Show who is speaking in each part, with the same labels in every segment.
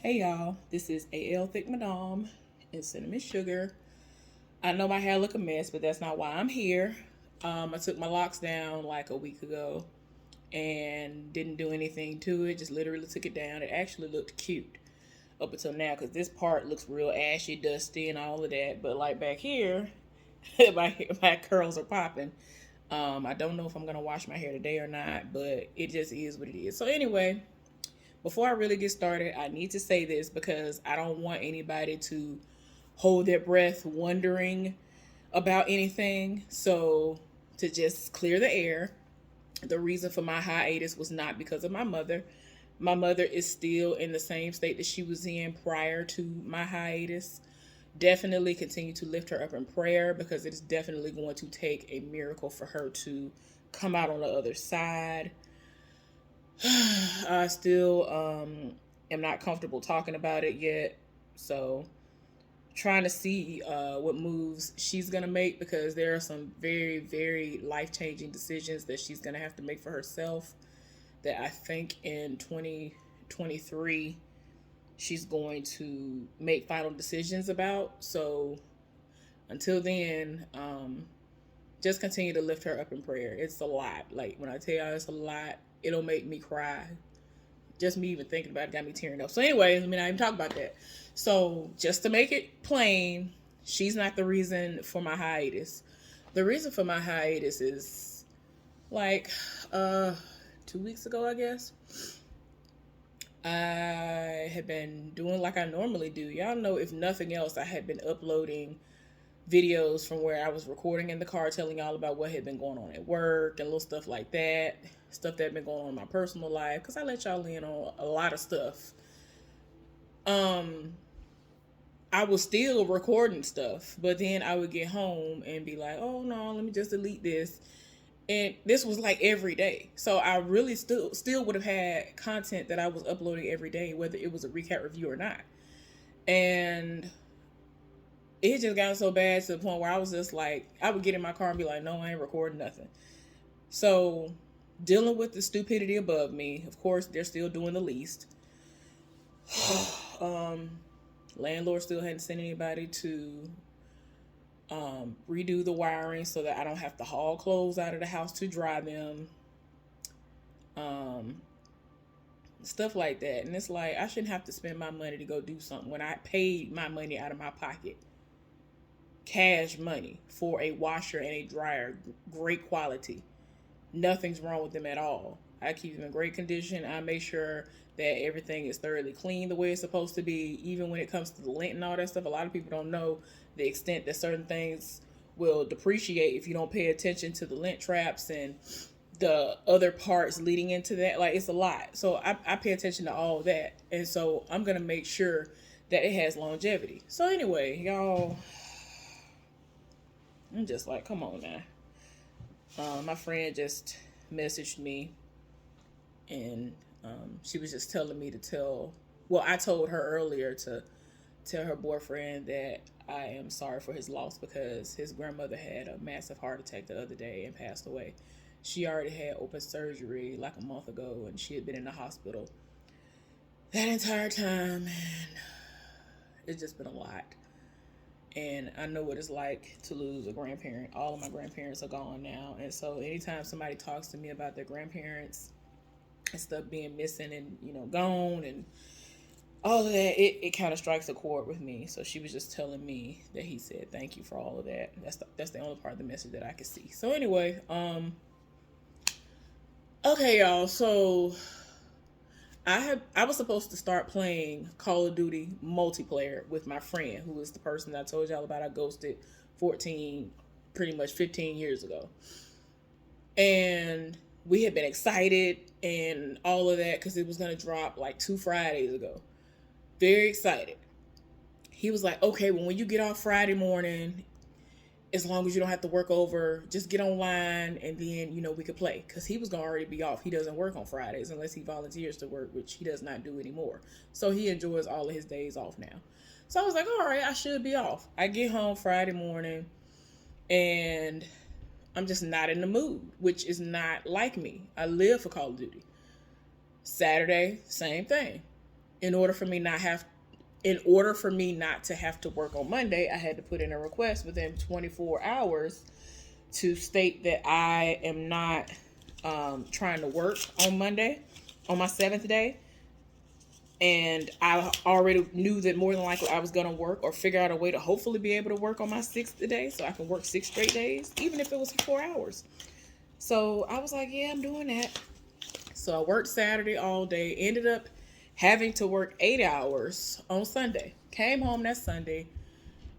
Speaker 1: Hey y'all, this is AL Thick Madame and Cinnamon Sugar. I know my hair look a mess, but that's not why I'm here. I took my locks down like a week ago and didn't do anything to it. Just literally took it down. It actually looked cute up until now because this part looks real ashy, dusty, and all of that. But like back here, my curls are popping. I don't know if I'm gonna wash my hair today or not, but it just is what it is. So anyway, before I really get started, I need to say this because I don't want anybody to hold their breath wondering about anything. So, to just clear the air, the reason for my hiatus was not because of my mother. My mother is still in the same state that she was in prior to my hiatus. Definitely continue to lift her up in prayer because it is definitely going to take a miracle for her to come out on the other side. I still am not comfortable talking about it yet. So trying to see what moves she's gonna make because there are some very, very life-changing decisions that she's gonna have to make for herself that I think in 2023 she's going to make final decisions about. So until then, just continue to lift her up in prayer. It's a lot. Like when I tell y'all it's a lot, it'll make me cry. Just me even thinking about it got me tearing up. So, anyways, I mean, I even talk about that. So, just to make it plain, she's not the reason for my hiatus. The reason for my hiatus is like 2 weeks ago, I guess. I had been doing like I normally do. Y'all know, if nothing else, I had been uploading videos from where I was recording in the car, telling y'all about what had been going on at work and little stuff like that, stuff that had been going on in my personal life, because I let y'all in on a lot of stuff. Um, I was still recording stuff, but then I would get home and be like, "Oh no, let me just delete this." And this was like every day, so I really still would have had content that I was uploading every day, whether it was a recap review or not. And it just got so bad to the point where I was just like, I would get in my car and be like, no, I ain't recording nothing. So, dealing with the stupidity above me, of course, they're still doing the least. um, Landlord still hadn't sent anybody to redo the wiring so that I don't have to haul clothes out of the house to dry them. Um, Stuff like that. And it's like, I shouldn't have to spend my money to go do something when I paid my money out of my pocket, cash money, for a washer and a dryer, great quality. Nothing's wrong with them at all. I keep them in great condition. I make sure that everything is thoroughly clean the way it's supposed to be, even when it comes to the lint and all that stuff. A lot of people don't know the extent that certain things will depreciate if you don't pay attention to the lint traps and the other parts leading into that. Like, it's a lot. So I pay attention to all of that. And so I'm going to make sure that it has longevity. So anyway, y'all, I'm just like, come on now. My friend just messaged me and she was just telling me to tell, well, I told her earlier to tell her boyfriend that I am sorry for his loss because his grandmother had a massive heart attack the other day and passed away. She already had open surgery like a month ago and she had been in the hospital that entire time, and it's just been a lot. And I know what it's like to lose a grandparent. All of my grandparents are gone now, and so anytime somebody talks to me about their grandparents and stuff being missing and gone and all of that, it kind of strikes a chord with me. So she was just telling me that he said thank you for all of that. That's the only part of the message that I could see. So anyway, okay, y'all. So I was supposed to start playing Call of Duty multiplayer with my friend, who is the person that I told y'all about. I ghosted 14, pretty much 15 years ago, and we had been excited and all of that because it was gonna drop like 2 Fridays ago. Very excited. He was like, "Okay, well, when you get off Friday morning, as long as you don't have to work over, just get online and then we could play." Because he was gonna already be off. He doesn't work on Fridays unless he volunteers to work, which he does not do anymore. So he enjoys all of his days off now. So I was like, all right, I should be off. I get home Friday morning and I'm just not in the mood, which is not like me. I live for Call of Duty. Saturday, same thing. in order for me in order for me not to have to work on Monday, I had to put in a request within 24 hours to state that I am not trying to work on Monday, on my 7th day. And I already knew that more than likely I was going to work or figure out a way to hopefully be able to work on my 6th day so I can work 6 straight days, even if it was for 4 hours. So I was like, yeah, I'm doing that. So I worked Saturday all day, ended up having to work 8 hours on Sunday. Came home that Sunday,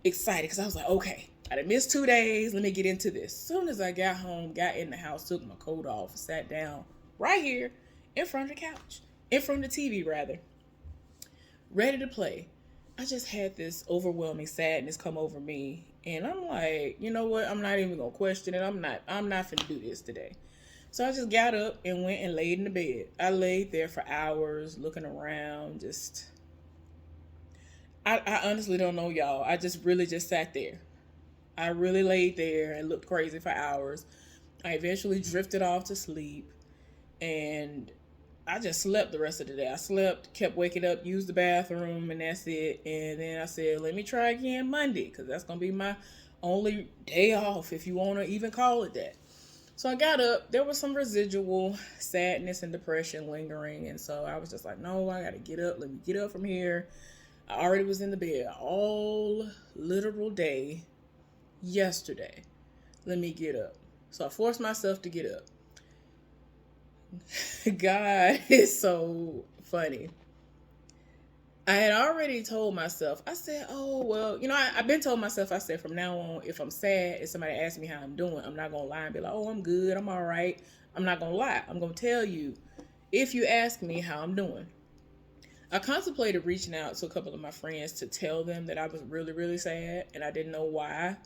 Speaker 1: excited because I was like, okay, I done missed 2 days. Let me get into this. As soon as I got home, got in the house, took my coat off, sat down right here in front of the couch, in front of the TV rather, ready to play. I just had this overwhelming sadness come over me. And I'm like, you know what? I'm not even going to question it. I'm not finna do this today. So I just got up and went and laid in the bed. I laid there for hours looking around. I honestly don't know, y'all. I just really just sat there. I really laid there and looked crazy for hours. I eventually drifted off to sleep. And I just slept the rest of the day. I slept, kept waking up, used the bathroom, and that's it. And then I said, let me try again Monday, because that's going to be my only day off, if you want to even call it that. So I got up. There was some residual sadness and depression lingering. And so I was just like, no, I got to get up. Let me get up from here. I already was in the bed all literal day yesterday. Let me get up. So I forced myself to get up. God is so funny. I had already told myself, I said, oh, well, I've been told myself, I said, from now on, if I'm sad, if somebody asks me how I'm doing, I'm not going to lie and be like, oh, I'm good, I'm all right. I'm not going to lie. I'm going to tell you if you ask me how I'm doing. I contemplated reaching out to a couple of my friends to tell them that I was really, really sad, and I didn't know why.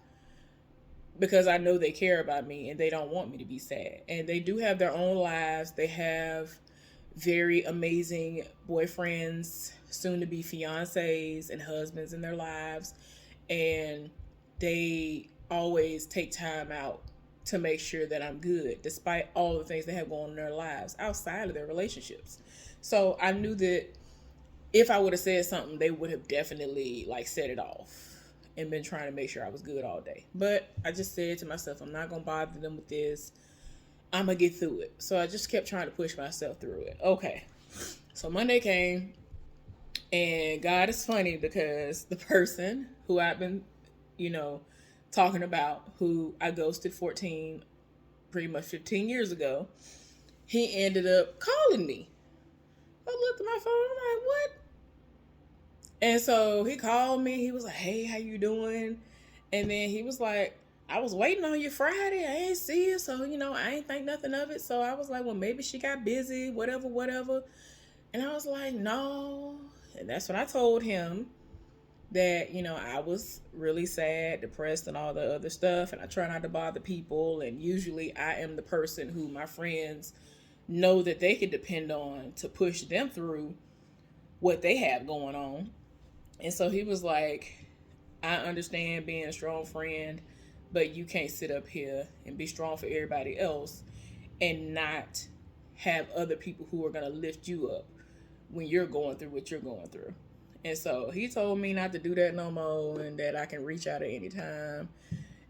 Speaker 1: Because I know they care about me and they don't want me to be sad. And they do have their own lives. They have very amazing boyfriends, soon to be fiancés and husbands in their lives. And they always take time out to make sure that I'm good, despite all the things they have going on in their lives outside of their relationships. So I knew that if I would have said something, they would have definitely set it off and been trying to make sure I was good all day. But I just said to myself, I'm not going to bother them with this. I'm going to get through it. So I just kept trying to push myself through it. Okay. So Monday came, and God is funny because the person who I've been, talking about, who I ghosted pretty much 15 years ago, he ended up calling me. I looked at my phone, I'm like, what? And so he called me. He was like, hey, how you doing? And then he was like, I was waiting on you Friday. I ain't see you. So, I ain't think nothing of it. So I was like, well, maybe she got busy, whatever. And I was like, no. And that's when I told him that, I was really sad, depressed, and all the other stuff. And I try not to bother people. And usually I am the person who my friends know that they can depend on to push them through what they have going on. And so he was like, I understand being a strong friend, but you can't sit up here and be strong for everybody else and not have other people who are going to lift you up when you're going through what you're going through. And so he told me not to do that no more and that I can reach out at any time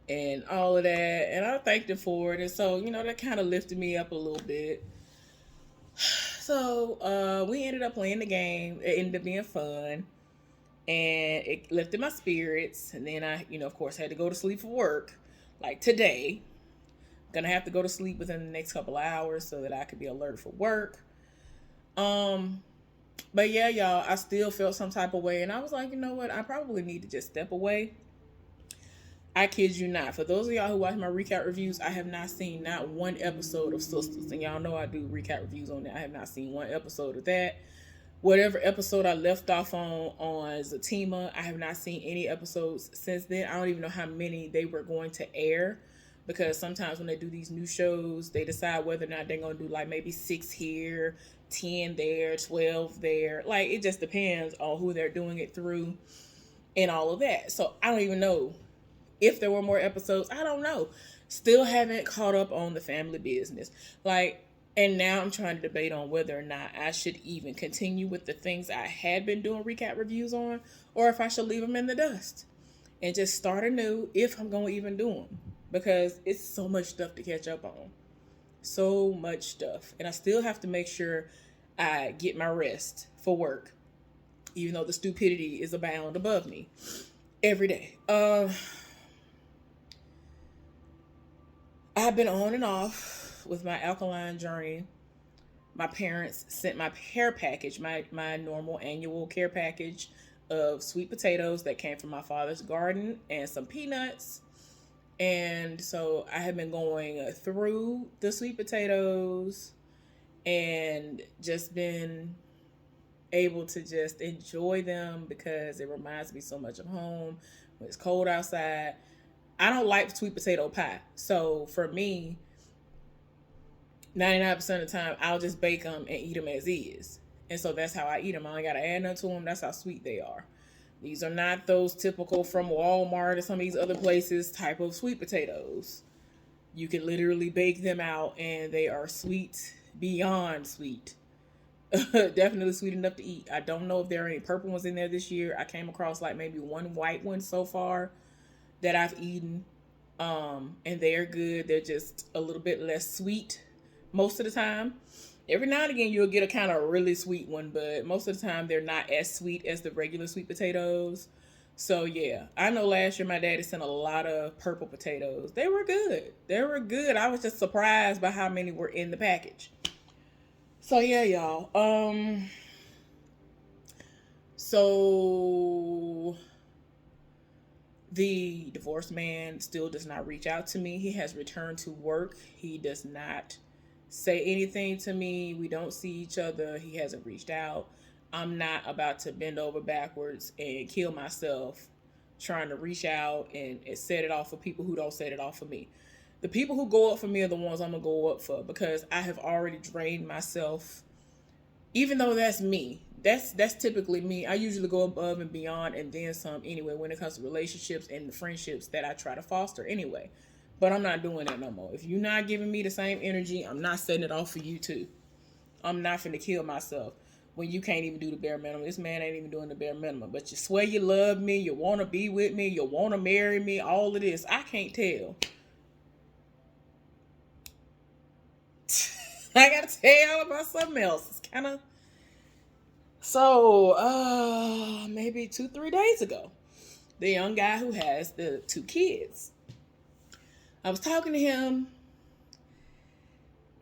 Speaker 1: and all of that. And I thanked him for it. And so, that kind of lifted me up a little bit. So we ended up playing the game. It ended up being fun. And it lifted my spirits. And then I, of course, had to go to sleep for work. Like today. Gonna have to go to sleep within the next couple of hours so that I could be alert for work. But yeah, y'all, I still felt some type of way. And I was like, you know what? I probably need to just step away. I kid you not. For those of y'all who watch my recap reviews, I have not seen not one episode of Sisters. And y'all know I do recap reviews on that. I have not seen one episode of that. Whatever episode I left off on Zatima, I have not seen any episodes since then. I don't even know how many they were going to air, because sometimes when they do these new shows, they decide whether or not they're going to do maybe 6 here, 10 there, 12 there. It just depends on who they're doing it through and all of that. So I don't even know if there were more episodes. I don't know. Still haven't caught up on the family business. And now I'm trying to debate on whether or not I should even continue with the things I had been doing recap reviews on, or if I should leave them in the dust and just start anew if I'm going to even do them. Because it's so much stuff to catch up on. So much stuff. And I still have to make sure I get my rest for work, even though the stupidity is abound above me every day. I've been on and off with my alkaline journey. My parents sent my care package, my normal annual care package of sweet potatoes that came from my father's garden and some peanuts. And so I have been going through the sweet potatoes and just been able to just enjoy them because it reminds me so much of home when it's cold outside. I don't like sweet potato pie. So for me, 99% of the time, I'll just bake them and eat them as is. And so that's how I eat them. I ain't got to add nothing to them. That's how sweet they are. These are not those typical from Walmart or some of these other places type of sweet potatoes. You can literally bake them out and they are sweet, beyond sweet. Definitely sweet enough to eat. I don't know if there are any purple ones in there this year. I came across like maybe one white one so far that I've eaten. And they're good. They're just a little bit less sweet most of the time. Every now and again, you'll get a kind of really sweet one, but most of the time, they're not as sweet as the regular sweet potatoes. So, yeah, I know last year my daddy sent a lot of purple potatoes. They were good. They were good. I was just surprised by how many were in the package. So, yeah, y'all. So the divorced man still does not reach out to me. He has returned to work. He does not say anything to me. We don't see each other. He hasn't reached out. I'm not about to bend over backwards and kill myself trying to reach out and set it off for people who don't set it off for me. The people who go up for me are the ones I'm going to go up for because I have already drained myself. Even though that's me. That's typically me. I usually go above and beyond and then some anyway when it comes to relationships and the friendships that I try to foster anyway. But I'm not doing that no more. If you're not giving me the same energy, I'm not setting it off for you too. I'm not finna kill myself when you can't even do the bare minimum. This man ain't even doing the bare minimum. But you swear you love me, you want to be with me, you want to marry me, all of this. I can't tell. I gotta tell y'all about something else. It's kind of... So, maybe 2-3 days ago, the young guy who has the 2 kids, I was talking to him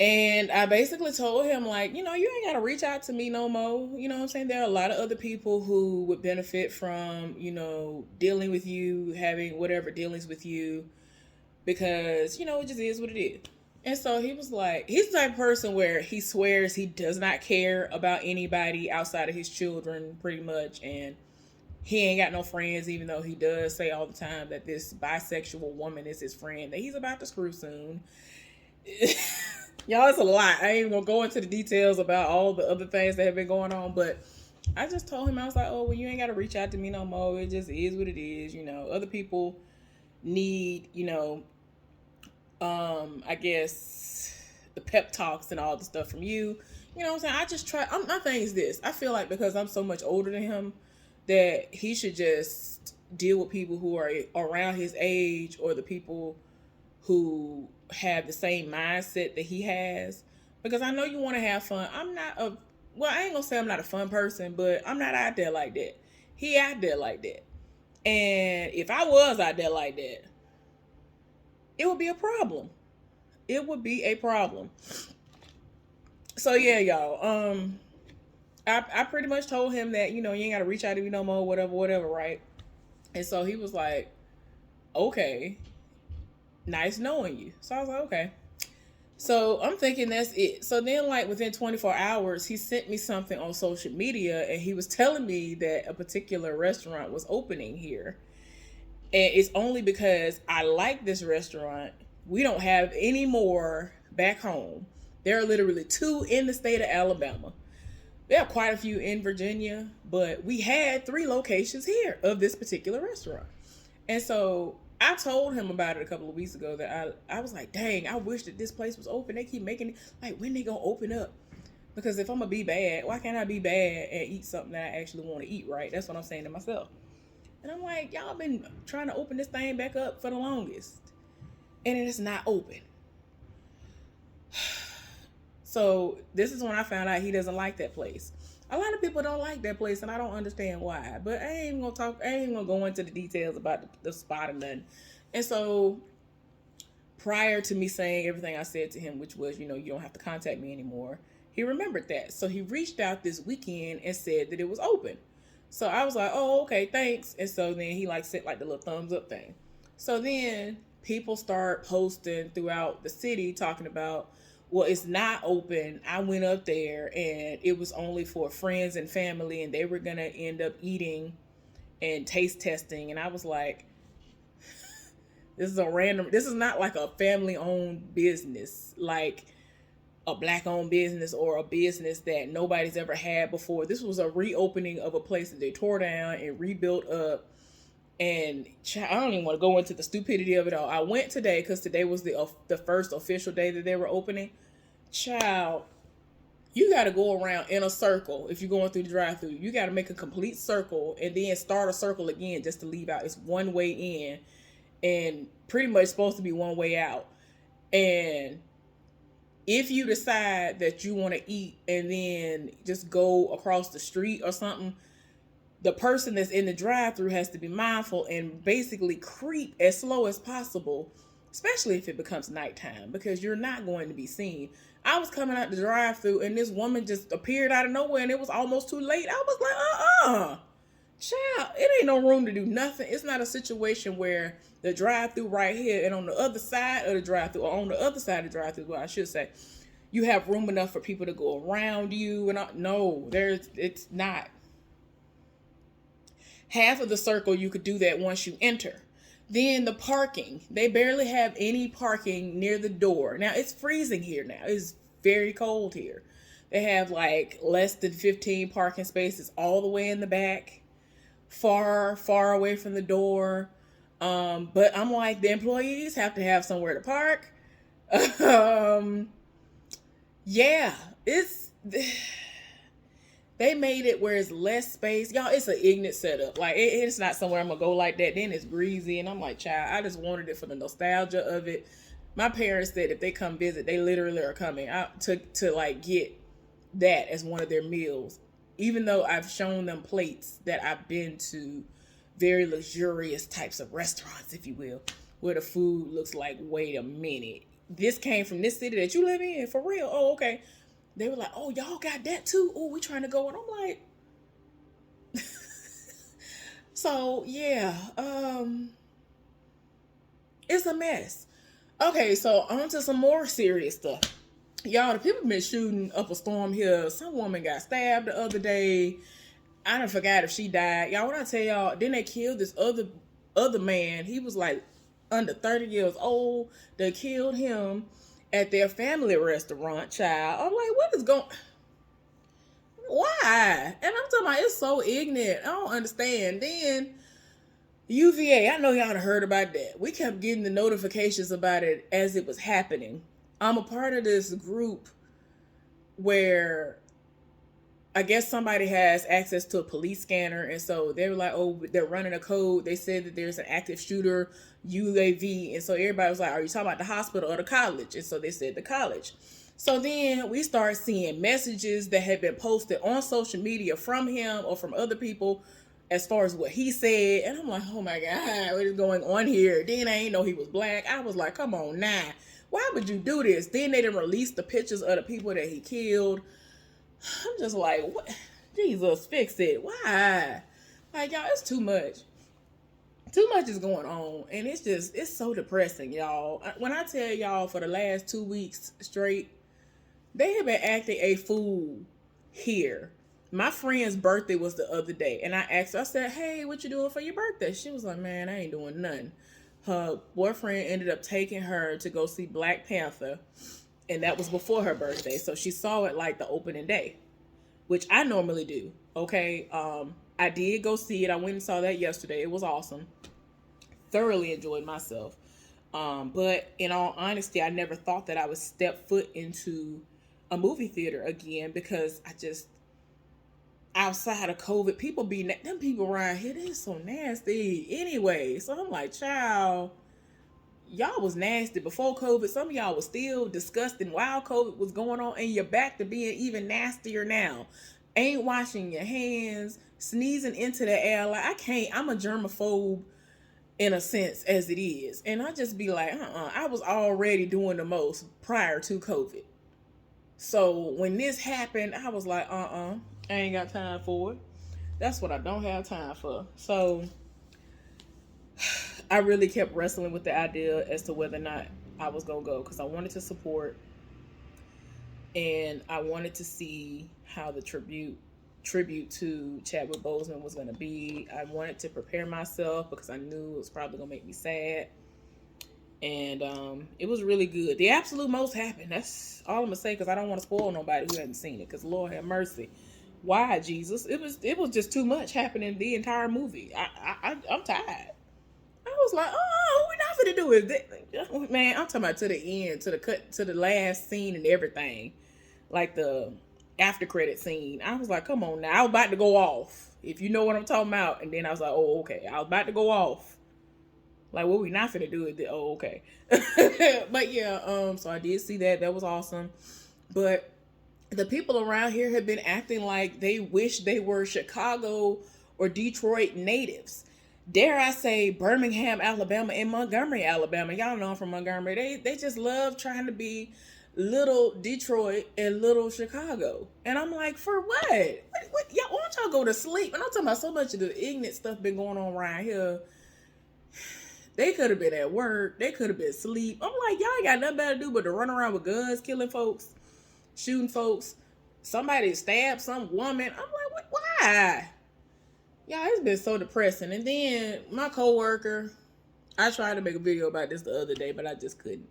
Speaker 1: and I basically told him, like, you ain't got to reach out to me no more. You know what I'm saying? There are a lot of other people who would benefit from, dealing with you, having whatever dealings with you, because, it just is what it is. And so he was like, he's the type of person where he swears he does not care about anybody outside of his children, pretty much. And he ain't got no friends, even though he does say all the time that this bisexual woman is his friend that he's about to screw soon. Y'all, it's a lot. I ain't even gonna go into the details about all the other things that have been going on, but I just told him, I was like, oh, well, you ain't got to reach out to me no more. It just is what it is. Other people need, I guess the pep talks and all the stuff from you. You know what I'm saying? I just try. My thing is this. I feel like because I'm so much older than him, that he should just deal with people who are around his age or the people who have the same mindset that he has. Because I know you want to have fun. I ain't gonna say I'm not a fun person, but I'm not out there like that. He out there like that. And if I was out there like that, it would be a problem. It would be a problem. So yeah, y'all. I pretty much told him that, you ain't got to reach out to me no more, whatever, right? And so he was like, okay, nice knowing you. So I was like, okay. So I'm thinking that's it. So then, like, within 24 hours, he sent me something on social media and he was telling me that a particular restaurant was opening here. And it's only because I like this restaurant. We don't have any more back home. There are literally 2 in the state of Alabama. There are quite a few in Virginia, but we had 3 locations here of this particular restaurant. And so I told him about it a couple of weeks ago that I was like, dang, I wish that this place was open. They keep making it like when they gonna open up? Because if I'm gonna be bad, why can't I be bad and eat something that I actually want to eat, right? That's what I'm saying to myself. And I'm like, y'all been trying to open this thing back up for the longest. And it's not open. So this is when I found out he doesn't like that place. A lot of people don't like that place, and I don't understand why. But I ain't gonna talk. I ain't gonna go into the details about the spot and nothing. And so, prior to me saying everything I said to him, which was, you don't have to contact me anymore, he remembered that. So he reached out this weekend and said that it was open. So I was like, oh, okay, thanks. And so then he like sent like the little thumbs up thing. So then people start posting throughout the city talking about, well, it's not open. I went up there and it was only for friends and family, and they were going to end up eating and taste testing. And I was like, this is not like a family owned business, like a black owned business or a business that nobody's ever had before. This was a reopening of a place that they tore down and rebuilt up. And I don't even want to go into the stupidity of it all. I went today because today was the first official day that they were opening. Child, you got to go around in a circle if you're going through the drive-thru. You got to make a complete circle and then start a circle again just to leave out. It's one way in and pretty much supposed to be one way out. And if you decide that you want to eat and then just go across the street or something, the person that's in the drive-thru has to be mindful and basically creep as slow as possible, especially if it becomes nighttime, because you're not going to be seen. I was coming out the drive-thru and this woman just appeared out of nowhere and it was almost too late. I was like, child, it ain't no room to do nothing. It's not a situation where the drive-thru right here and on the other side of the drive-thru, or on the other side of the drive-thru, well, I should say, you have room enough for people to go around you. And no, it's not. Half of the circle, you could do that once you enter. Then the parking, they barely have any parking near the door. Now it's freezing here now. It's very cold here. They have like less than 15 parking spaces all the way in the back, far, far away from the door. But I'm like, the employees have to have somewhere to park. Yeah, they made it where it's less space. Y'all, it's an ignorant setup. Like, it's not somewhere I'm going to go like that. Then it's greasy. And I'm like, child, I just wanted it for the nostalgia of it. My parents said if they come visit, they literally are coming out to like get that as one of their meals. Even though I've shown them plates that I've been to very luxurious types of restaurants, if you will, where the food looks like, wait a minute, this came from this city that you live in? For real? Oh, okay. They were like, oh, y'all got that too? Oh, we trying to go. And I'm like, so yeah, it's a mess. Okay, so on to some more serious stuff. Y'all, the people been shooting up a storm here. Some woman got stabbed the other day. I done forgot if she died. Y'all, when I tell y'all, then they killed this other man. He was like under 30 years old. They killed him at their family restaurant, child. I'm like, what is going? Why? And I'm talking about, it's so ignorant. I don't understand. Then UVA, I know y'all have heard about that. We kept getting the notifications about it as it was happening. I'm a part of this group where I guess somebody has access to a police scanner, and so they were like, oh, they're running a code. They said that there's an active shooter, UAV, and so everybody was like, are you talking about the hospital or the college? And so they said the college. So then we start seeing messages that had been posted on social media from him or from other people as far as what he said. And I'm like, oh my God, what is going on here? Then I ain't know he was black. I was like, come on now. Why would you do this? Then they didn't release the pictures of the people that he killed. I'm just like, what? Jesus, fix it. Why? Like, y'all, it's too much. Too much is going on. And it's so depressing, y'all. When I tell y'all for the last 2 weeks straight, they have been acting a fool here. My friend's birthday was the other day. And I asked her, I said, hey, what you doing for your birthday? She was like, man, I ain't doing nothing. Her boyfriend ended up taking her to go see Black Panther. And that was before her birthday. So she saw it like the opening day, which I normally do. Okay. I did go see it. I went and saw that yesterday. It was awesome. thoroughly enjoyed myself. But in all honesty, I never thought that I would step foot into a movie theater again, because I just, outside of COVID, people be, them people around here, they so nasty anyway. So I'm like, child, y'all was nasty before COVID. Some of y'all was still disgusting while COVID was going on, and you're back to being even nastier now. Ain't washing your hands, sneezing into the air. Like, I can't, I'm a germaphobe in a sense as it is. And I just be like, I was already doing the most prior to COVID. So when this happened, I was like, I ain't got time for it. That's what I don't have time for. So I really kept wrestling with the idea as to whether or not I was gonna go, because I wanted to support, and I wanted to see how the tribute to Chadwick Boseman was gonna be. I wanted to prepare myself because I knew it was probably gonna make me sad. And it was really good. The absolute most happened. That's all I'm gonna say, because I don't want to spoil nobody who hasn't seen it. Because Lord have mercy, why Jesus? It was just too much happening the entire movie. I'm tired. I was like, oh, we not finna do it, man. I'm talking about to the end, to the cut, to the last scene and everything, like the after credit scene. I was like, come on now, I was about to go off, if you know what I'm talking about. And then I was like, oh, okay, I was about to go off. Like, what we not finna do it? Oh, okay. But yeah, so I did see that. That was awesome. But the people around here have been acting like they wish they were Chicago or Detroit natives. Dare I say Birmingham, Alabama, and Montgomery, Alabama. Y'all know I'm from Montgomery. They just love trying to be little Detroit and little Chicago. And I'm like, for what? Y'all, why don't y'all go to sleep? And I'm talking about so much of the ignorant stuff been going on around here. They could have been at work. They could have been asleep. I'm like, y'all ain't got nothing better to do but to run around with guns, killing folks, shooting folks. Somebody stabbed some woman. I'm like, why? Y'all, it's been so depressing. And then my coworker, I tried to make a video about this the other day, but I just couldn't.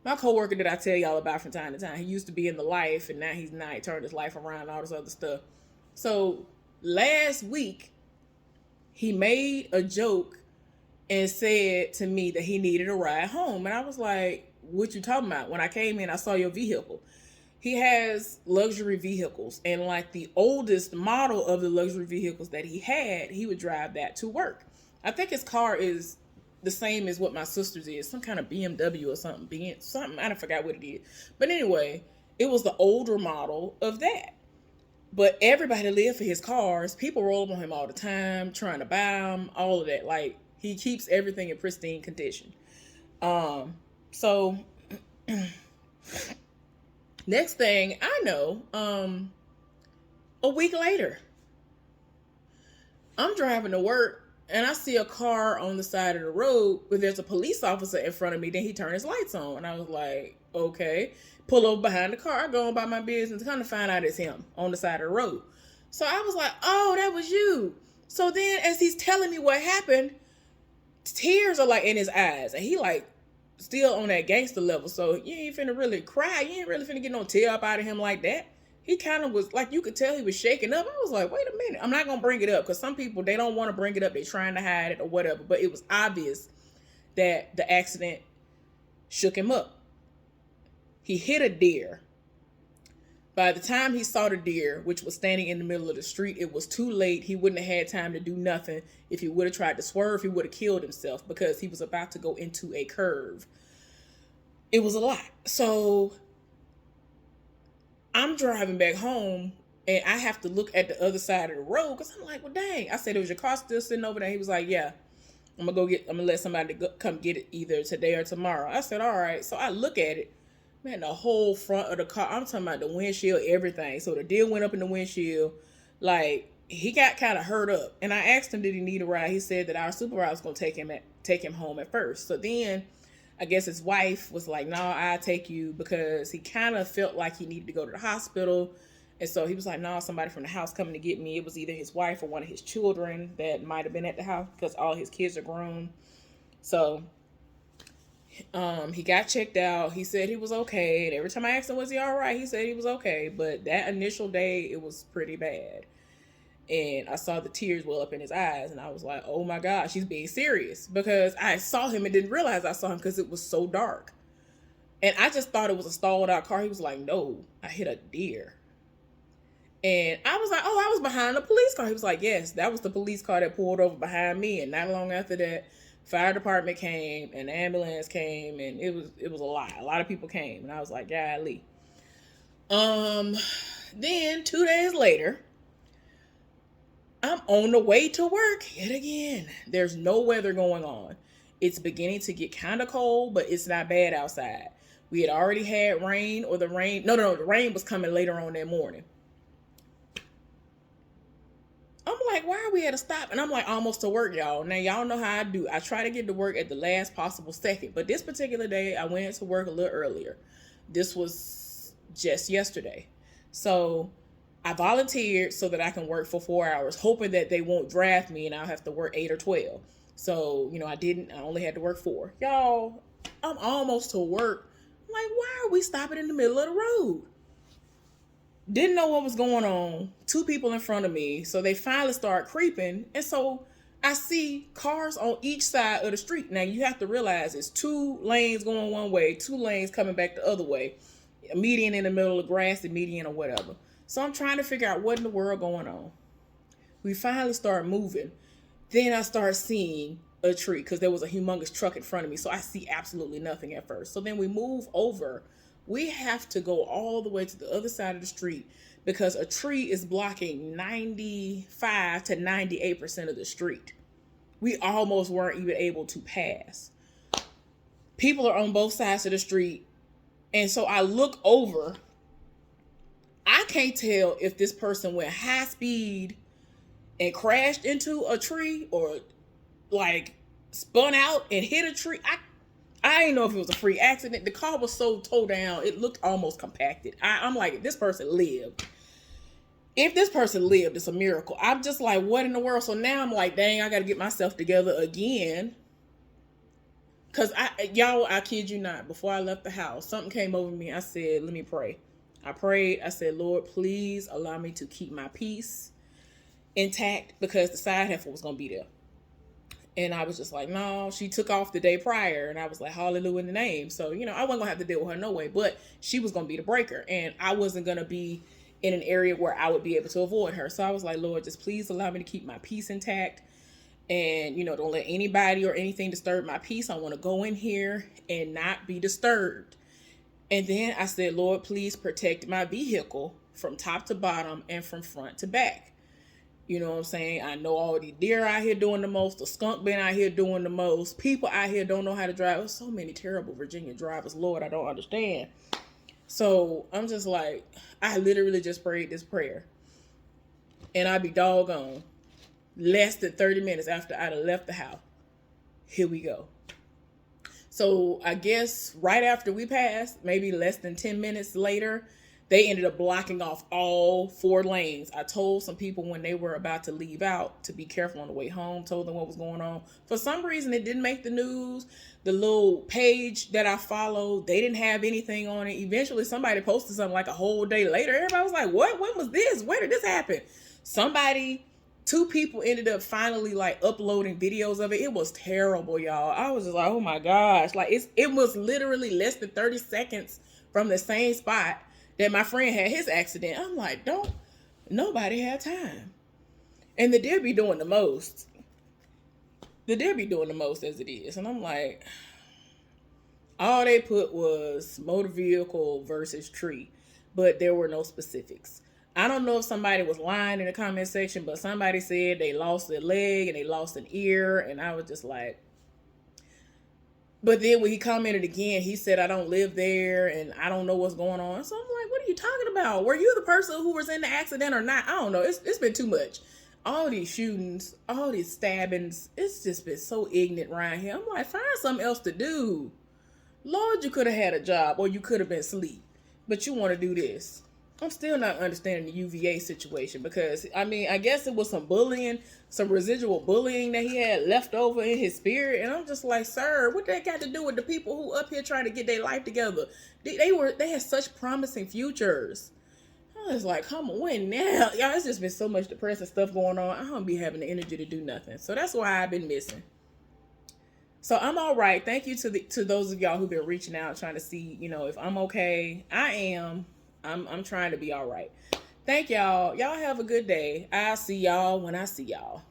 Speaker 1: My coworker that I tell y'all about from time to time, he used to be in the life, and now he's not. He turned his life around, all this other stuff. So last week, he made a joke and said to me that he needed a ride home. And I was like, what you talking about? When I came in, I saw your vehicle. He has luxury vehicles, and like the oldest model of the luxury vehicles that he had, he would drive that to work. I think his car is the same as what my sister's is, some kind of BMW or something, I don't forgot what it is. But anyway, it was the older model of that. But everybody lived for his cars. People roll up on him all the time, trying to buy them, all of that. Like, he keeps everything in pristine condition. So next thing I know, a week later, I'm driving to work and I see a car on the side of the road, but there's a police officer in front of me. Then he turned his lights on, and I was like, okay. Pull over behind the car, go on by my business, kind of find out it's him on the side of the road. So I was like, oh, that was you. So then as he's telling me what happened, tears are like in his eyes, and he like still on that gangster level. So you ain't finna really cry. You ain't really finna get no tear up out of him like that. He kind of was like, you could tell he was shaking up. I was like, wait a minute. I'm not going to bring it up, because some people, they don't want to bring it up. They're trying to hide it or whatever. But it was obvious that the accident shook him up. He hit a deer. By the time he saw the deer, which was standing in the middle of the street, it was too late. He wouldn't have had time to do nothing. If he would have tried to swerve, he would have killed himself, because he was about to go into a curve. It was a lot. So I'm driving back home, and I have to look at the other side of the road, because I'm like, well, dang. I said, was your car still sitting over there? He was like, yeah. I'm going to let somebody come get it either today or tomorrow. I said, all right. So I look at it. Man, the whole front of the car, I'm talking about the windshield, everything. So the deer went up in the windshield. Like, he got kind of hurt up. And I asked him, did he need a ride? He said that our supervisor was going to take him home at first. So then I guess his wife was like, no, I'll take you, because he kind of felt like he needed to go to the hospital. And so he was like, no, somebody from the house coming to get me. It was either his wife or one of his children that might have been at the house, because all his kids are grown. So he got checked out. He said he was okay. And every time I asked him, was he all right? He said he was okay. But that initial day, it was pretty bad. And I saw the tears well up in his eyes, and I was like, oh my God, she's being serious. Because I saw him and didn't realize I saw him because it was so dark. And I just thought it was a stalled out car. He was like, no, I hit a deer. And I was like, oh, I was behind a police car. He was like, yes, that was the police car that pulled over behind me. And not long after that, fire department came and ambulance came, and it was a lot. A lot of people came, and I was like, golly. Then 2 days later, I'm on the way to work yet again. There's no weather going on. It's beginning to get kind of cold, but it's not bad outside. We had already had rain, or the rain was coming later on that morning. I'm like, why are we at a stop? And I'm like, almost to work, y'all. Now, y'all know how I do. I try to get to work at the last possible second. But this particular day, I went to work a little earlier. This was just yesterday. So I volunteered so that I can work for 4 hours, hoping that they won't draft me and I'll have to work 8 or 12. So, I didn't. I only had to work 4. Y'all, I'm almost to work. I'm like, why are we stopping in the middle of the road? Didn't know what was going on. 2 people in front of me. So they finally start creeping. And so I see cars on each side of the street. Now you have to realize it's 2 lanes going one way, 2 lanes coming back the other way. A median in the middle of grass, the median or whatever. So I'm trying to figure out what in the world going on. We finally start moving. Then I start seeing a tree because there was a humongous truck in front of me. So I see absolutely nothing at first. So then we move over. We have to go all the way to the other side of the street because a tree is blocking 95 to 98% of the street. We almost weren't even able to pass. People are on both sides of the street. And so I look over. I can't tell if this person went high speed and crashed into a tree or like spun out and hit a tree. I didn't know if it was a free accident. The car was so towed down, it looked almost compacted. I'm like, this person lived. If this person lived, it's a miracle. I'm just like, what in the world? So now I'm like, dang, I got to get myself together again. Because I kid you not, before I left the house, something came over me. I said, let me pray. I prayed. I said, Lord, please allow me to keep my peace intact because the side heifer was going to be there. And I was just like, no, she took off the day prior. And I was like, hallelujah in the name. So, I wasn't going to have to deal with her no way. But she was going to be the breaker. And I wasn't going to be in an area where I would be able to avoid her. So I was like, Lord, just please allow me to keep my peace intact. And, don't let anybody or anything disturb my peace. I want to go in here and not be disturbed. And then I said, Lord, please protect my vehicle from top to bottom and from front to back. You know what I'm saying? I know all the deer out here doing the most. The skunk been out here doing the most. People out here don't know how to drive. There's so many terrible Virginia drivers. Lord, I don't understand. So I'm just like, I literally just prayed this prayer. And I'd be doggone. Less than 30 minutes after I'd have left the house. Here we go. So I guess right after we passed, maybe less than 10 minutes later, they ended up blocking off all 4 lanes. I told some people when they were about to leave out to be careful on the way home, told them what was going on. For some reason, it didn't make the news. The little page that I followed, they didn't have anything on it. Eventually, somebody posted something like a whole day later. Everybody was like, what? When was this? Where did this happen? 2 people ended up finally like uploading videos of it. It was terrible, y'all. I was just like, oh my gosh. Like it was literally less than 30 seconds from the same spot that my friend had his accident. I'm like, nobody had time. And the deer be doing the most. The deer be doing the most as it is. And I'm like, all they put was motor vehicle versus tree, but there were no specifics. I don't know if somebody was lying in the comment section, but somebody said they lost their leg and they lost an ear. And I was just like, but then when he commented again, he said, I don't live there and I don't know what's going on. So I'm like, what are you talking about? Were you the person who was in the accident or not? I don't know. It's been too much. All these shootings, all these stabbings. It's just been so ignorant around here. I'm like, find something else to do. Lord, you could have had a job or you could have been asleep, but you want to do this. I'm still not understanding the UVA situation because, I guess it was some bullying, some residual bullying that he had left over in his spirit. And I'm just like, sir, what that got to do with the people who up here trying to get their life together? They had such promising futures. I was like, come on, when now? Y'all, it's just been so much depressing stuff going on. I don't be having the energy to do nothing. So that's why I've been missing. So I'm all right. Thank you to those of y'all who've been reaching out, trying to see, if I'm okay. I am. I'm trying to be all right. Thank y'all. Y'all have a good day. I'll see y'all when I see y'all.